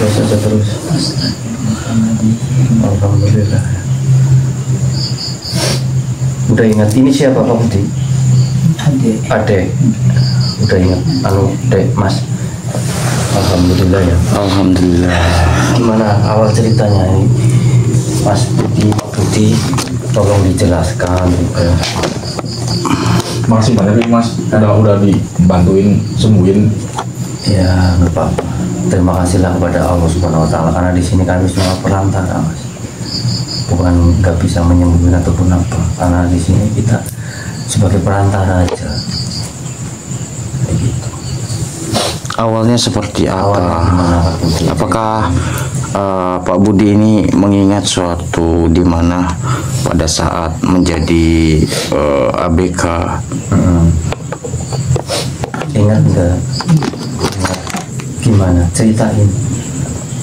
aja terus. Alhamdulillah. Udah ingat ini siapa Pak Budi? Ade. Udah ingat Dek Mas. Alhamdulillah ya. Alhamdulillah. Gimana awal ceritanya ini Mas Budi, Pak Budi, tolong dijelaskan juga. Makasih banyak nih Mas, udah dibantuin sembuhin. Ya nggak apa-apa. Terima kasihlah kepada Allah Subhanahu Wa Taala karena di sini kami semua perantara Mas. Bukan nggak bisa menyembuhkan ataupun apa, karena di sini kita sebagai perantara aja. Kayak gitu. Awalnya seperti Awalnya apa? gimana Pak Budi? Apakah Pak Budi ini mengingat suatu di mana pada saat menjadi ABK? Ingat nggak? Ingat. Gimana? Ceritain.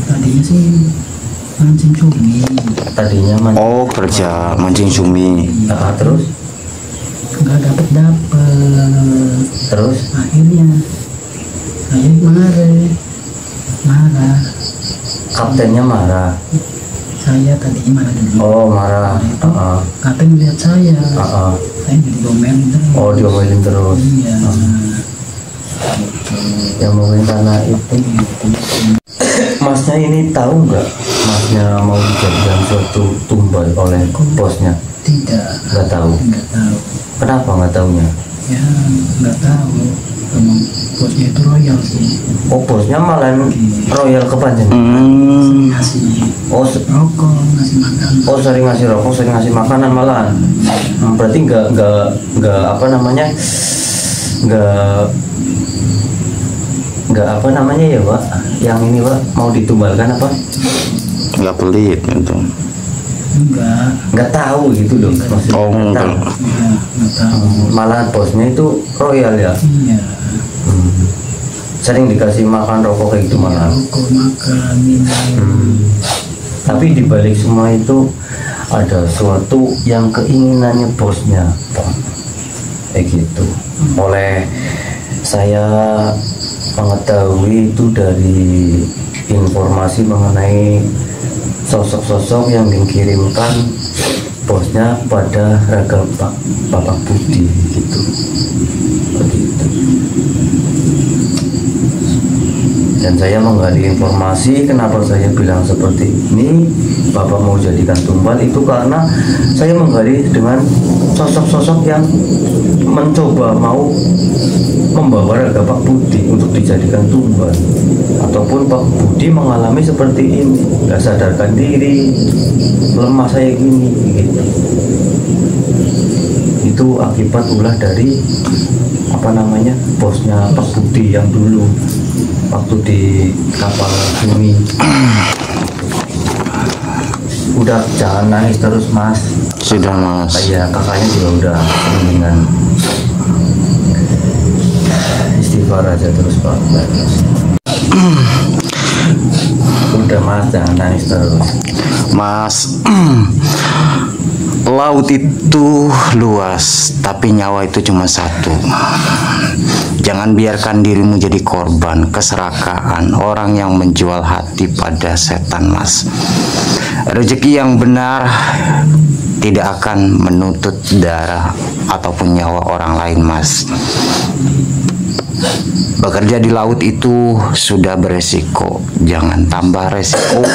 Tadinya sih mancing cumi, Tadinya Oh, kerja mancing cumi. terus nggak dapet. terus Akhirnya saya marah. kaptennya marah. Saya tadinya marah dulu. Oh marah. Kapten melihat saya jadi domelin terus. Oh diomelin terus. Iya. Yang ngomongin tanah itu. Masnya ini tahu nggak? Masnya mau dijadikan suatu tumbal oleh bosnya? Tidak. Nggak tahu. Nggak tahu. Kenapa nggak tahunya? Ya nggak tahu. Emang bosnya itu royal sih. Oh bosnya malah royal ke Panjenengan. Ngasih Oh rokok, ngasih makan. sering ngasih rokok, sering ngasih makanan malahan. Berarti nggak apa namanya? Nggak apa namanya ya Pak? Yang ini Pak mau ditumbalkan apa? Nggak pelit gitu. Nggak tahu gitu loh maksudnya. Oh, Nggak tahu. Nggak tahu. Malah bosnya itu royal ya. Iya. Sering dikasih makan rokok kayak gitu malah. Rokok, makan, minum. Tapi dibalik semua itu ada suatu yang keinginannya bosnya Pak. Kayak gitu. Oleh saya mengetahui itu dari informasi mengenai sosok-sosok yang dikirimkan bosnya pada ragam Bapak Budi gitu. Begitu. Dan saya menggali informasi kenapa saya bilang seperti ini, Bapak mau jadikan tumbal itu karena saya menggali dengan sosok-sosok yang mencoba mau membawa raga Pak Budi untuk dijadikan tumbal, ataupun Pak Budi mengalami seperti ini, nggak sadarkan diri, lemah saya gini gitu. Itu akibat ulah dari apa namanya bosnya Pak Budi yang dulu waktu di kapal bumi. Udah jangan nangis terus Mas. Sudah Mas. Iya kakaknya juga udah mendingan istighfar aja terus Pak. Udah Mas jangan nangis terus Mas. Laut itu luas, tapi nyawa itu cuma satu. Jangan biarkan dirimu jadi korban keserakaan orang yang menjual hati pada setan, Mas. Rezeki yang benar tidak akan menuntut darah ataupun nyawa orang lain, Mas. Bekerja di laut itu sudah beresiko, jangan tambah resiko.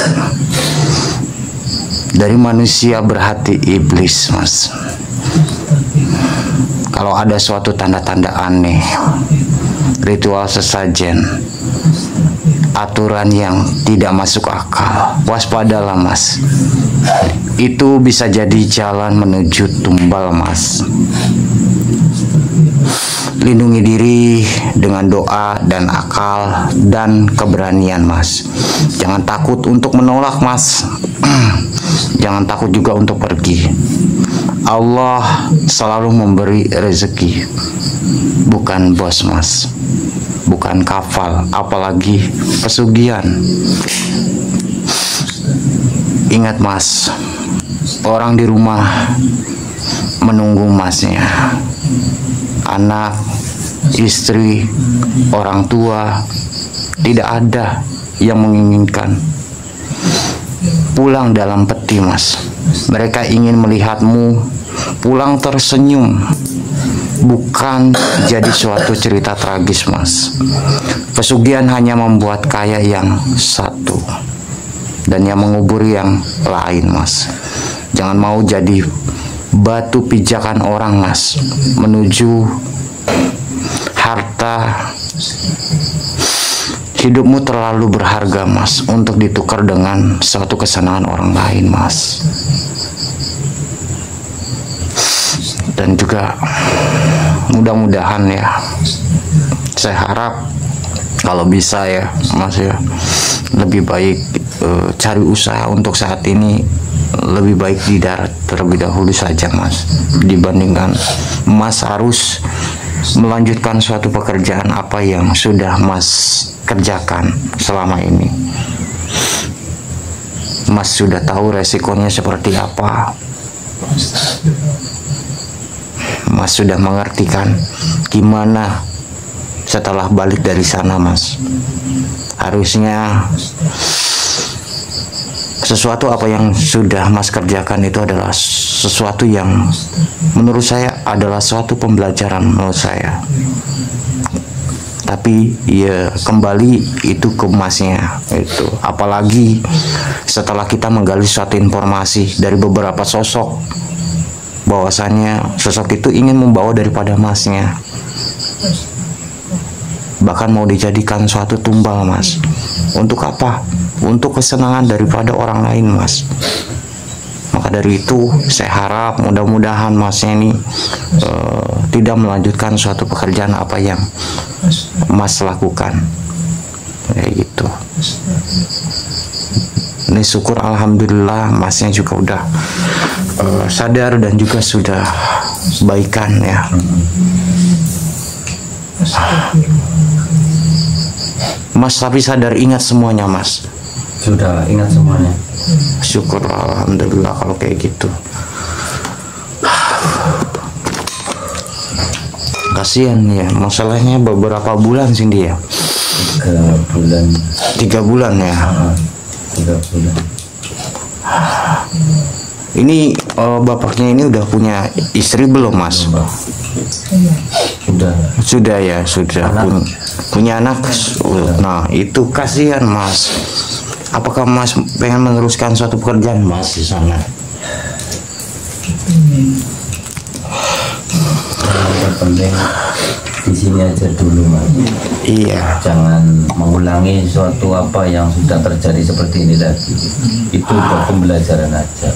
Dari manusia berhati iblis, Mas. Kalau ada suatu tanda-tanda aneh, ritual sesajen, aturan yang tidak masuk akal, waspadalah, Mas. Itu bisa jadi jalan menuju tumbal, Mas. Lindungi diri dengan doa dan akal dan keberanian, Mas. Jangan takut untuk menolak, Mas. Jangan takut juga untuk pergi. Allah selalu memberi rezeki, bukan bos, Mas, bukan kafal, apalagi pesugihan. Ingat, Mas, orang di rumah menunggu Masnya, anak, istri, orang tua, tidak ada yang menginginkan pulang dalam peti, Mas. Mereka ingin melihatmu pulang tersenyum, bukan jadi suatu cerita tragis, Mas. Pesugihan hanya membuat kaya yang satu dan yang mengubur yang lain, Mas. Jangan mau jadi batu pijakan orang, Mas, menuju harta. Hidupmu terlalu berharga, Mas, untuk ditukar dengan suatu kesenangan orang lain, Mas. Dan juga mudah-mudahan ya, saya harap kalau bisa ya, Mas ya, lebih baik cari usaha untuk saat ini, lebih baik di darat terlebih dahulu saja, Mas, dibandingkan Mas harus melanjutkan suatu pekerjaan apa yang sudah Mas kerjakan selama ini. Mas sudah tahu resikonya seperti apa. Mas sudah mengertikan gimana setelah balik dari sana, Mas. Harusnya sesuatu apa yang sudah Mas kerjakan itu adalah sesuatu yang menurut saya adalah suatu pembelajaran menurut saya. Tapi ya kembali itu ke Masnya itu. Apalagi setelah kita menggali suatu informasi dari beberapa sosok, bahwasannya sosok itu ingin membawa daripada Masnya, bahkan mau dijadikan suatu tumbal, Mas. Untuk apa? Untuk kesenangan daripada orang lain, Mas. Maka dari itu saya harap mudah-mudahan Masnya ini tidak melanjutkan suatu pekerjaan apa yang Mas lakukan, kayak gitu. Ini syukur alhamdulillah Masnya juga udah sadar dan juga sudah baikan ya. Mas tapi sadar, ingat semuanya, Mas. Sudah ingat semuanya. Syukur alhamdulillah kalau kayak gitu. Kasihan ya, masalahnya beberapa bulan sih dia. 3 bulan. 3 bulan ya. 3 bulan. Ini bapaknya ini udah punya istri belum, Mas? Sudah. Sudah ya, sudah punya anak. Nah itu kasihan, Mas. Apakah Mas pengen meneruskan suatu pekerjaan, Mas, di sana? Yang penting di sini aja dulu, Mas. Iya. Jangan mengulangi suatu apa yang sudah terjadi seperti ini lagi. Itu buat pembelajaran aja.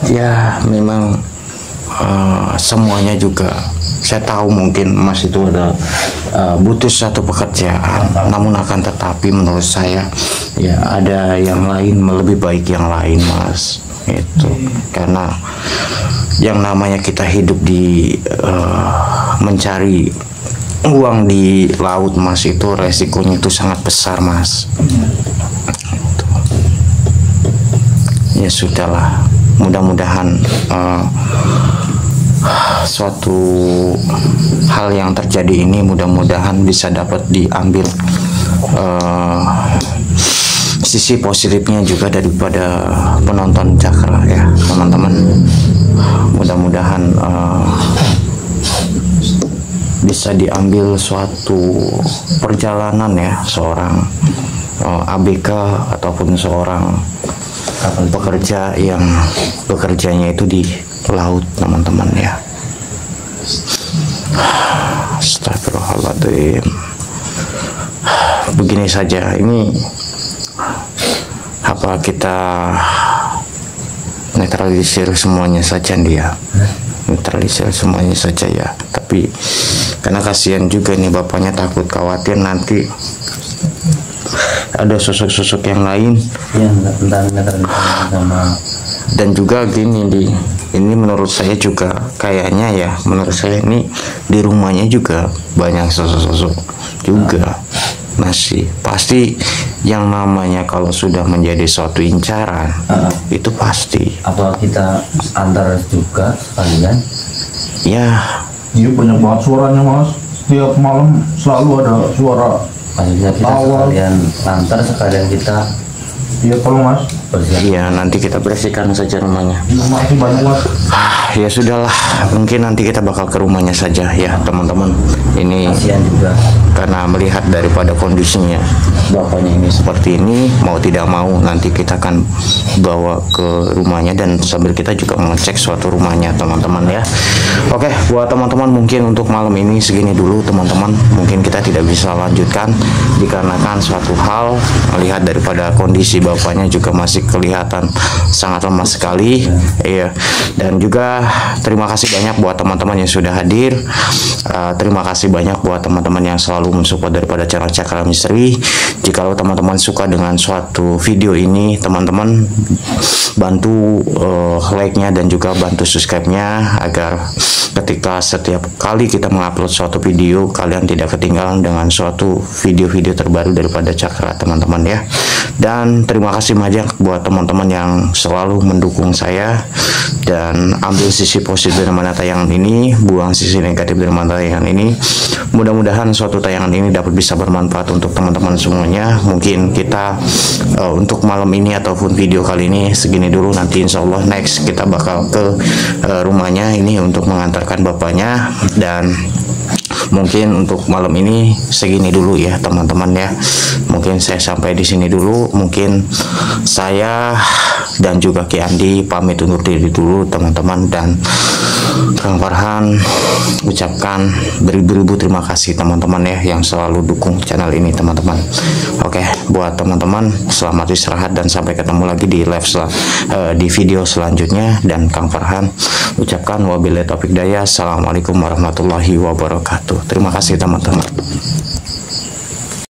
Ya memang semuanya juga saya tahu mungkin Mas itu ada butuh satu pekerjaan, namun akan tetapi menurut saya ya ada yang lain lebih baik yang lain, Mas. Itu karena yang namanya kita hidup di mencari uang di laut, Mas, itu resikonya itu sangat besar, Mas. Itu. Ya sudahlah, mudah-mudahan suatu hal yang terjadi ini mudah-mudahan bisa dapat diambil sisi positifnya juga daripada penonton Cakra ya, teman-teman. Mudah-mudahan bisa diambil suatu perjalanan ya seorang ABK ataupun seorang pekerja yang bekerjanya itu di laut, teman-teman ya. Astagfirullahaladzim. Begini saja, ini apa kita netralisir semuanya saja dia, netralisir semuanya saja ya. Tapi karena kasihan juga nih bapaknya, takut khawatir nanti ada sosok-sosok yang lain. Ya entar sama. Dan juga gini ini menurut saya juga kayaknya ya, menurut saya ini di rumahnya juga banyak sosok-sosok juga masih. Pasti yang namanya kalau sudah menjadi suatu incaran itu pasti. Apa kita antar juga sekalian? Ya, Iya banyak banget suaranya mas. Setiap malam selalu ada suara. Maksudnya kita Awal. sekalian antar, sekalian kita Iya tolong mas. bersiap. iya nanti kita bersihkan saja rumahnya. Iya masih banyak mas. Ya sudahlah, mungkin nanti kita bakal ke rumahnya saja ya teman-teman. Ini Kasihan juga. karena melihat daripada kondisinya bapaknya ini seperti ini, mau tidak mau nanti kita akan bawa ke rumahnya dan sambil kita juga mengecek suatu rumahnya teman-teman ya. Oke, buat teman-teman mungkin untuk malam ini segini dulu teman-teman. Mungkin kita tidak bisa lanjutkan dikarenakan suatu hal, melihat daripada kondisi bapaknya juga masih kelihatan sangat lemah sekali. Iya. Dan juga terima kasih banyak buat teman-teman yang sudah hadir. Terima kasih banyak buat teman-teman yang selalu mensupport daripada channel Cakra Misteri. Jikalau teman-teman suka dengan suatu video ini, teman-teman bantu like-nya dan juga bantu subscribe-nya agar ketika setiap kali kita mengupload suatu video, kalian tidak ketinggalan dengan suatu video-video terbaru daripada Cakra teman-teman ya. Dan terima kasih banyak buat teman-teman yang selalu mendukung saya dan ambil sisi positif dari mana tayangan ini, buang sisi negatif dari mana tayangan ini. Mudah-mudahan suatu tayangan ini dapat bisa bermanfaat untuk teman-teman semuanya. Mungkin kita untuk malam ini ataupun video kali ini segini dulu. Nanti insya Allah next kita bakal ke rumahnya ini untuk mengantarkan bapaknya. Dan mungkin untuk malam ini segini dulu ya teman-teman ya. Mungkin saya sampai di sini dulu. Mungkin saya dan juga Ki Andi pamit undur diri dulu teman-teman, dan Kang Farhan ucapkan beribu-ribu terima kasih teman-teman ya yang selalu dukung channel ini teman-teman. Oke, buat teman-teman selamat istirahat dan sampai ketemu lagi di di video selanjutnya. Dan Kang Farhan ucapkan wabillahi taufik hidayah. Assalamualaikum warahmatullahi wabarakatuh. Terima kasih teman-teman.